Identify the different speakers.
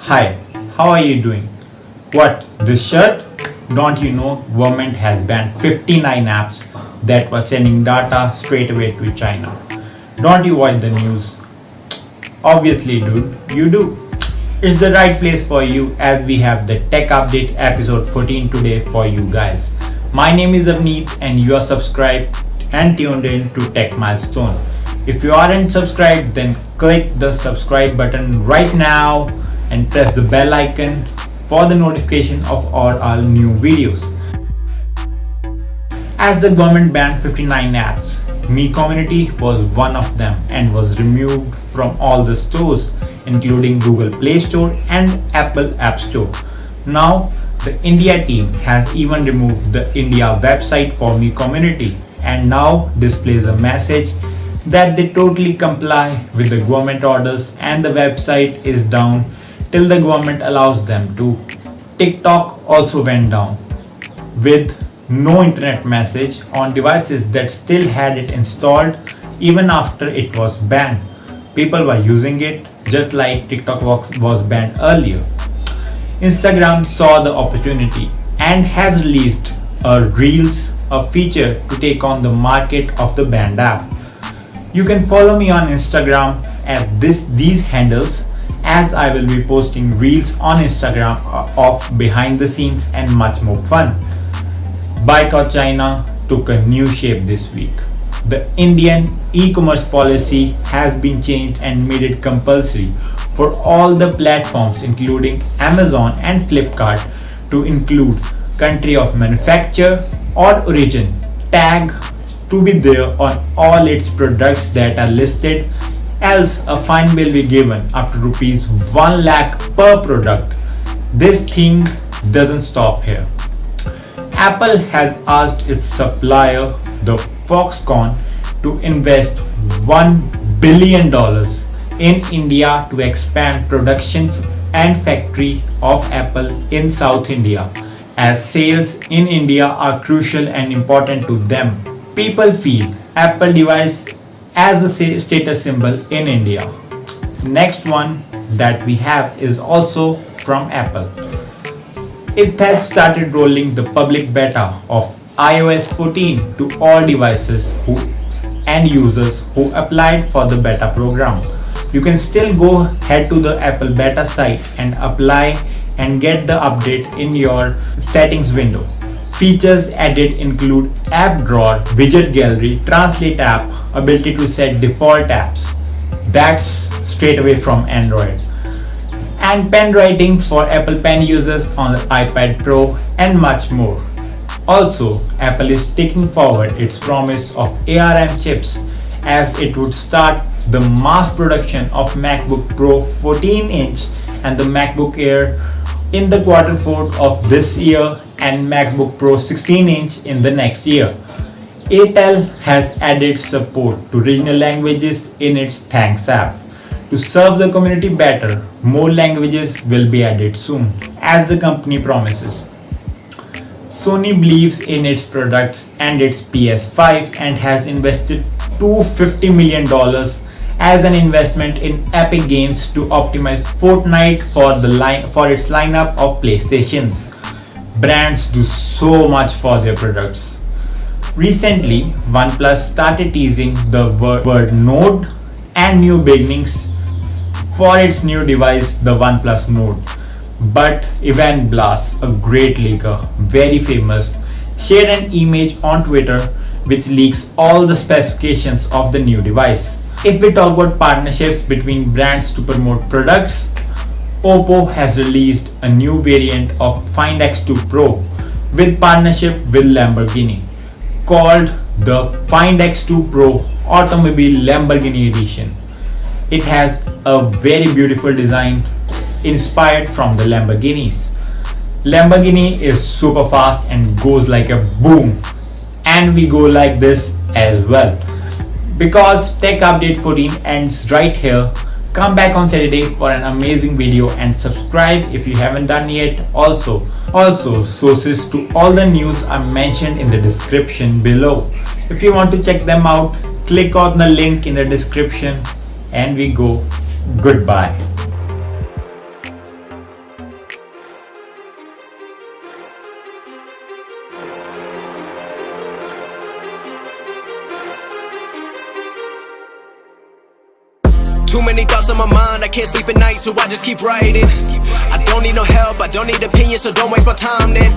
Speaker 1: Hi, how are you doing? What, this shirt? Don't you know government has banned 59 apps that were sending data straight away to China? Don't you watch the news? Obviously, dude, you do. It's the right place for you as we have the Tech Update episode 14 today for you guys. My name is Avneet and you are subscribed and tuned in to Tech Milestone. If you aren't subscribed, then click the subscribe button right now and press the bell icon for the notification of all our new videos. As the government banned 59 apps, Me Community was one of them and was removed from all the stores including Google Play Store and Apple App Store. Now, the India team has even removed the India website for Me Community and now displays a message that they totally comply with the government orders and the website is down till the government allows them to. TikTok also went down with no internet message on devices that still had it installed even after it was banned. People were using it just like TikTok was banned earlier. Instagram saw the opportunity and has released a Reels, a feature to take on the market of the banned app. You can follow me on Instagram at these handles as I will be posting Reels on Instagram of behind the scenes and much more fun. Boycott China took a new shape this week. The Indian e-commerce policy has been changed and made it compulsory for all the platforms including Amazon and Flipkart to include country of manufacture or origin tag to be there on all its products that are listed, else a fine will be given up to rupees 1 lakh per product. This thing doesn't stop here. Apple has asked its supplier, the Foxconn, to invest $1 billion in India to expand production and factory of Apple in South India, as sales in India are crucial and important to them. People feel Apple device as a status symbol in India. Next one that we have is also from Apple. It has started rolling the public beta of iOS 14 to all devices and users who applied for the beta program. You can still go head to the Apple beta site and apply and get the update in your settings window. Features added include app drawer, widget gallery, translate app, ability to set default apps. That's straight away from Android. And pen writing for Apple Pen users on the iPad Pro and much more. Also, Apple is taking forward its promise of ARM chips as it would start the mass production of MacBook Pro 14-inch and the MacBook Air in the Q4 of this year and MacBook Pro 16-inch in the next year. Airtel has added support to regional languages in its Thanks app. To serve the community better, more languages will be added soon, as the company promises. Sony believes in its products and its PS5 and has invested $250 million as an investment in Epic Games to optimize Fortnite for its lineup of PlayStations. Brands do so much for their products. Recently, OnePlus started teasing the word Node and new beginnings for its new device, the OnePlus Node. But Ivan Blas, a great leaker, very famous, shared an image on Twitter which leaks all the specifications of the new device. If we talk about partnerships between brands to promote products, Oppo has released a new variant of Find X2 Pro with partnership with Lamborghini called the Find X2 Pro Automobile Lamborghini Edition. It has a very beautiful design inspired from the Lamborghinis. Lamborghini is super fast and goes like a boom, and we go like this as well. Because Tech Update 14 ends right here, come back on Saturday for an amazing video and subscribe if you haven't done yet. Also sources to all the news are mentioned in the description below. If you want to check them out, click on the link in the description and we go. Goodbye.
Speaker 2: Too many thoughts on my mind, I can't sleep at night, so I just keep writing. I don't need no help, I don't need opinions, so don't waste my time then.